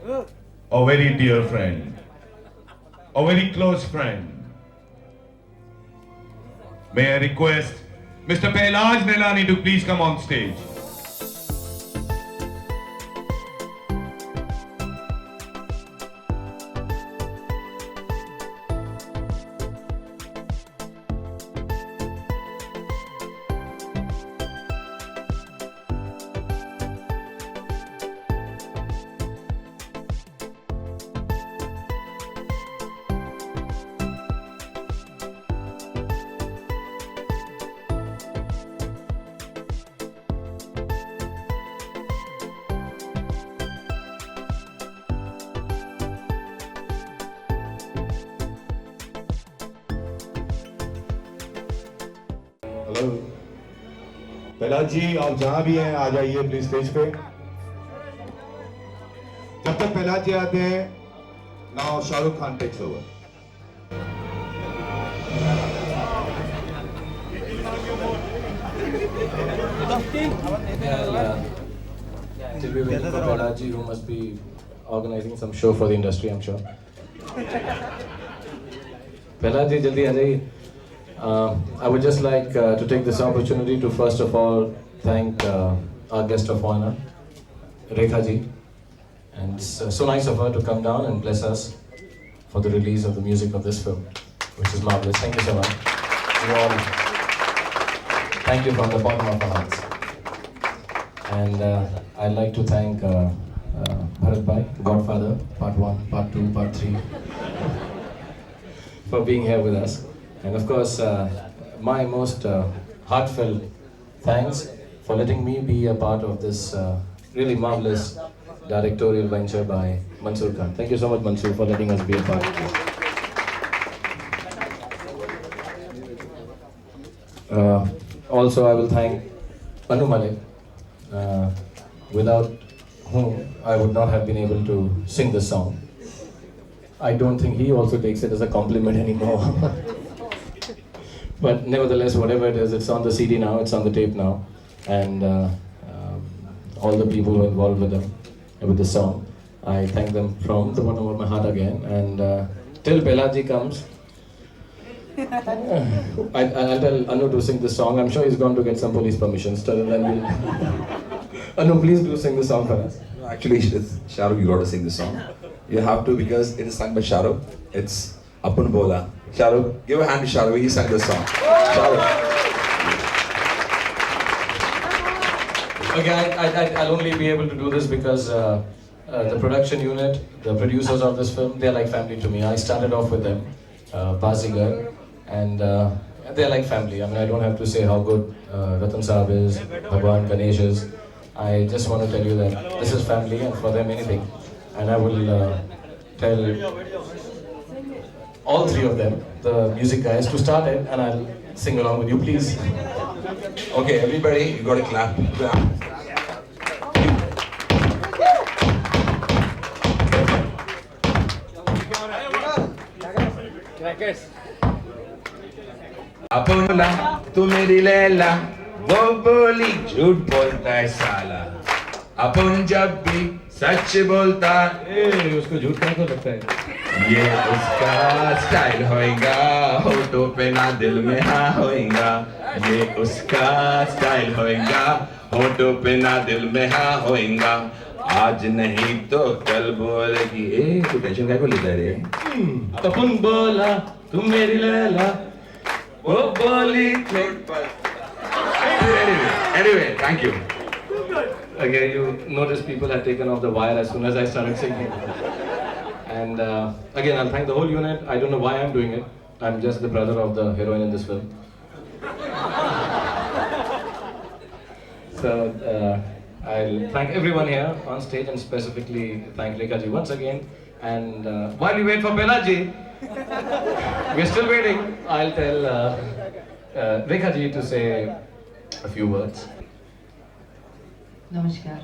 a very dear friend, a very close friend. May I request Mr. Pelaj Nelani to please come on stage. Hello Prahlad ji, आप जहां भी हैं आ जाइए please stage पे। जब तक प्रहलाद जी आते हैं, now Shahrukh Khan takes over. Till we wait for Prahlad ji, who must be organizing some show for the industry, I'm sure. Prahlad ji, jaldi aa jaiye. I would just like to take this opportunity to first of all thank our guest of honor, Rekha ji. And it's so nice of her to come down and bless us for the release of the music of this film, which is marvelous. Thank you so much. You all, thank you from the bottom of our hearts. And I'd like to thank Bharat Bhai, Godfather, Part 1, Part 2, Part 3, for being here with us. And of course, my most heartfelt thanks for letting me be a part of this really marvelous directorial venture by Mansoor Khan. Thank you so much, Mansoor, for letting us be a part of this. Also, I will thank Anu Malik, without whom I would not have been able to sing this song. I don't think he also takes it as a compliment anymore. But nevertheless, whatever it is, it's on the CD now, it's on the tape now, and all the people who are involved with the song, I thank them from the bottom of my heart again. And till Belaji comes, I'll tell Anu to sing this song. I'm sure he's going to get some police permissions. Then we'll Anu, please do sing the song for us. No, actually, it's Shahrukh, you got to sing this song. You have to because it is sung by Shahrukh. It's Apun Bola. Shahrukh, give a hand to Shahrukh. He sang this song. Shahrukh. Okay, I'll only be able to do this because the production unit, the producers of this film, they're like family to me. I started off with them, Bazigar, and they're like family. I mean, I don't have to say how good Ratan Saab is, Bhagwan, Ganesh is. I just want to tell you that this is family, and for them anything. And I will tell all three of them, the music guys, to start it, and I'll sing along with you, please. Okay, everybody, you got to clap. अपोला तू मेरी लैला वो बोली झूठ बोलता है साला अपन जब भी सच बोलता उसको झूठ क्या लगता है ये उसका स्टाइल होएगा होठों पे ना दिल में हाँ होएगा ये उसका स्टाइल होएगा होठों पे ना दिल में हाँ होएगा आज नहीं तो कल बोलेगी ए तू टेंशन क्या को लेता है रे अपन बोला तुम मेरी लैला वो बोली anyway thank you. Okay, you notice people had taken off the wire as soon as I started singing. And again, I'll thank the whole unit. I don't know why I'm doing it. I'm just the brother of the heroine in this film. So I'll thank everyone here on stage and specifically thank Rekha ji once again. And while we wait for Bella ji, we're still waiting. I'll tell Rekha ji to say a few words. Namaskar.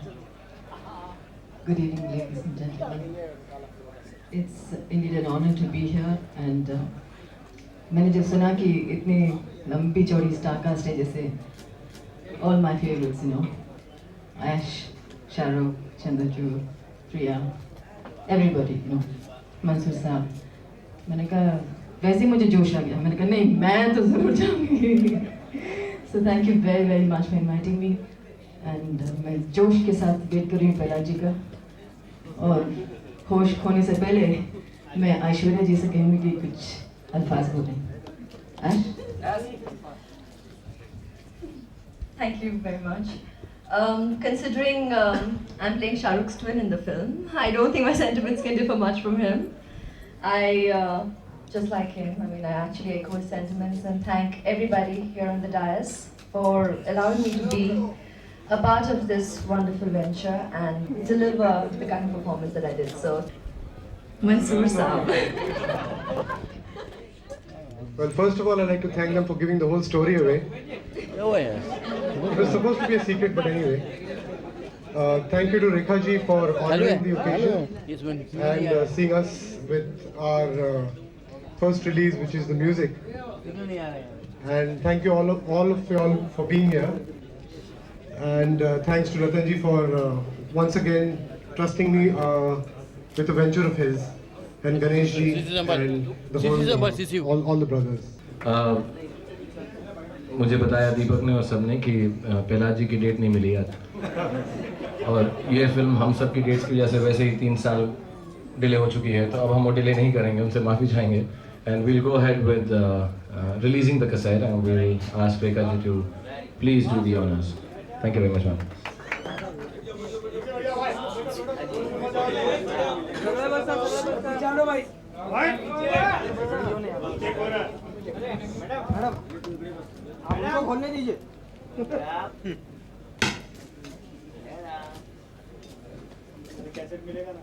Good evening, ladies and gentlemen. It's indeed an honor to be here, and मैंने जब सुना कि इतनी लंबी चौड़ी star cast है जैसे all my favorites, you know, Ash, Shahrukh, Chandrachud, Priya, everybody, you know, Mansoor साहब. मैंने कहा वैसे ही मुझे जोश आ गया. मैंने कहा नहीं मैं तो ज़रूर जाऊँगी. So thank you very very much for inviting me. And मैं जोश के साथ वेट कर रही हूँ पहला जी का. और होश खोने से पहले मैं ऐश्वर्या जी से कहूँगी कि कुछ अल्फाज बोलें. Thank you very much. Considering I'm playing Shah Rukh's twin in the film, I don't think my sentiments can differ much from him. I just like him. I mean, I actually echo his sentiments and thank everybody here on the dais for allowing me to be a part of this wonderful venture and deliver the kind of performance that I did. So, Mansoor Saab. Well, first of all, I'd like to thank them for giving the whole story away. It was supposed to be a secret, but anyway. Thank you to Rekha ji for honoring the occasion and seeing us with our first release, which is the music. And thank you all of you all for being here. And thanks to Ratan ji for once again trusting me with a venture of his. And Ganesh ji and the whole, all the brothers. मुझे बताया दीपक ने और सबने कि पहलाज जी की date नहीं मिली यार. और ये फिल्म हम सब की डेट्स की वजह से वैसे ही 3 साल डिले हो चुकी है, तो अब हम वो डिले नहीं करेंगे, उनसे माफ़ी चाहेंगे. And we'll go ahead with releasing the cassette and we will ask Rekha ji to please do the honours. Thank you very much ma'am. आपको खोलने दीजिए. कैसेट मिलेगा ना.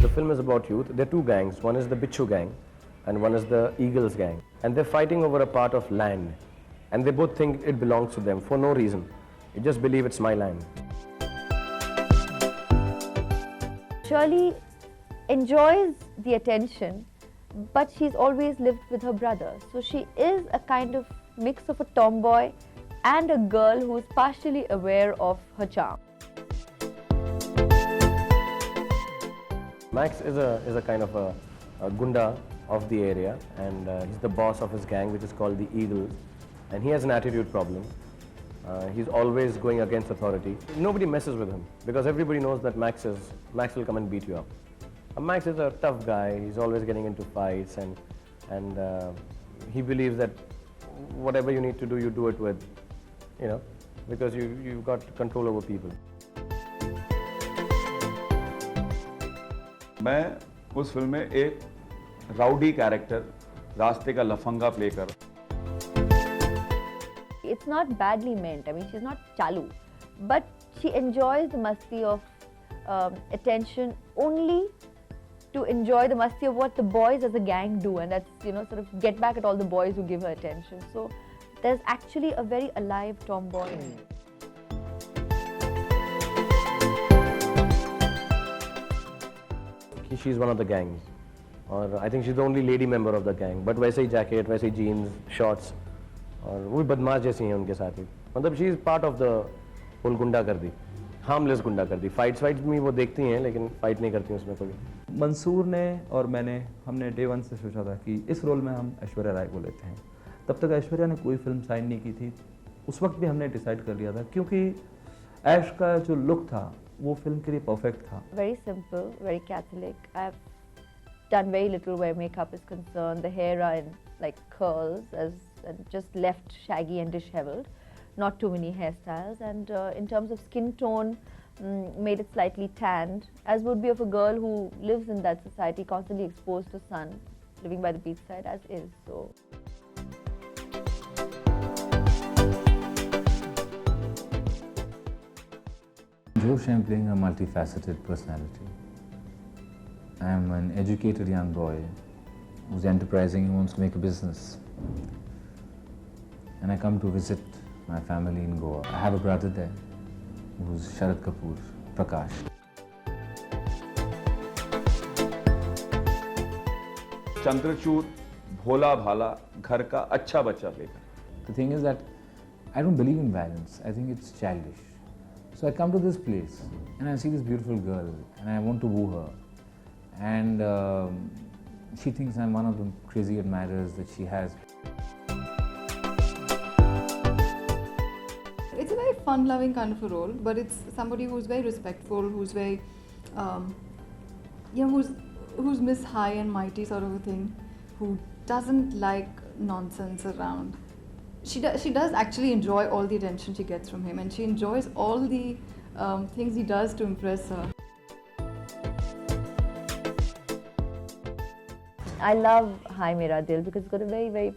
The film is about youth. There are 2 gangs. One is the Bichu gang and one is the Eagles gang. And they're fighting over a part of land. And they both think it belongs to them for no reason. They just believe it's my land. Shirley enjoys the attention, but she's always lived with her brother. So she is a kind of mix of a tomboy and a girl who's partially aware of her charm. Max is a kind of a gunda of the area, and he's the boss of his gang, which is called the Eagles, and he has an attitude problem. He's always going against authority. Nobody messes with him because everybody knows that Max will come and beat you up. Max is a tough guy. He's always getting into fights, and he believes that whatever you need to do, you do it with, because you've got control over people. मैं उस film में एक rowdy character, रास्ते का लफंगा play कर. It's not badly meant. I mean, she's not chalu, but she enjoys the masti of attention only to enjoy the masti of what the boys as a gang do, and that's sort of get back at all the boys who give her attention. So there's actually a very alive tomboy in it. She's one of the gang, or I think she's the only lady member of the gang. But वैसे ही jacket, वैसे ही jeans, shorts, और वो बदमाश जैसी हैं उनके साथ ही. मतलब she is part of the whole गुंडागर्दी, harmless गुंडागर्दी. Fights भी वो देखती हैं, लेकिन fight नहीं करती उसमें कोई. मंसूर ने और हमने डे 1 से सोचा था कि इस रोल में हम ऐश्वर्या राय को लेते हैं. तब तक ऐश्वर्या ने कोई फिल्म साइन नहीं की थी. उस वक्त भी हमने डिसाइड कर लिया था, क्योंकि ऐश का जो लुक था वो फिल्म के लिए परफेक्ट था. Very simple, very Catholic. I've done very little where makeup is concerned. The hair are in like curls and just left shaggy and disheveled. Not too many hairstyles. And in terms of skin tone, made it slightly tanned, as would be of a girl who lives in that society, constantly exposed to sun, living by the beachside as is. So. Josh, I'm playing a multifaceted personality. I'm an educated young boy who's enterprising and wants to make a business. And I come to visit my family in Goa. I have a brother there who's Sharad Kapoor, Prakash. Chandrachud भोला भाला घर का अच्छा बच्चा लेकर. The thing is that I don't believe in violence. I think it's childish. So I come to this place and I see this beautiful girl and I want to woo her. And she thinks I'm one of the crazy admirers that she has. It's a very fun-loving kind of a role, but it's somebody who's very respectful, who's very, who's Miss High and Mighty sort of a thing, who doesn't like nonsense around. She does actually enjoy all the attention she gets from him, and she enjoys all the things he does to impress her. I love Hi Mera Dil because it's got a very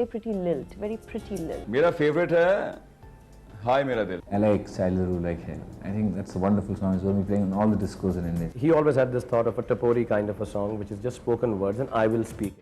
pretty lilt, very pretty lilt. मेरा favorite है Hi Mera Dil. I like Sailaru like him. I think that's a wonderful song. It's going to be playing on all the discos in India. He always had this thought of a tapori kind of a song, which is just spoken words and I will speak.